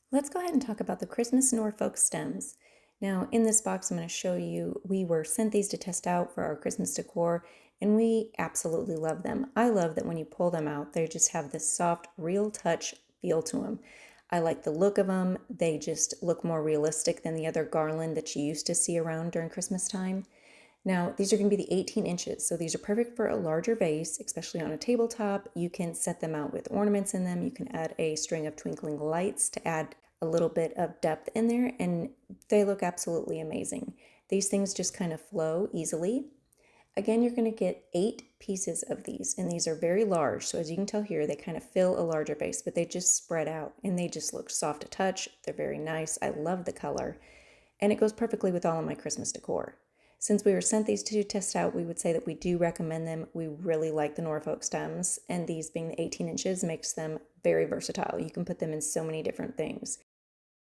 Let's go ahead and talk about the Christmas Norfolk stems. Now, in this box, I'm going to show you, we were sent these to test out for our Christmas decor, and we absolutely love them. I love that when you pull them out, they just have this soft, real touch feel to them. I like the look of them. They just look more realistic than the other garland that you used to see around during Christmas time. Now, these are going to be the 18 inches, so these are perfect for a larger vase, especially on a tabletop. You can set them out with ornaments in them. You can add a string of twinkling lights to add a little bit of depth in there, and they look absolutely amazing. These things just kind of flow easily. Again, you're going to get 8 pieces of these, and these are very large. So as you can tell here, they kind of fill a larger vase, but they just spread out and they just look soft to touch. They're very nice. I love the color, and it goes perfectly with all of my Christmas decor. Since we were sent these to test out, we would say that we do recommend them. We really like the Norfolk stems, and these being the 18 inches makes them very versatile. You can put them in so many different things.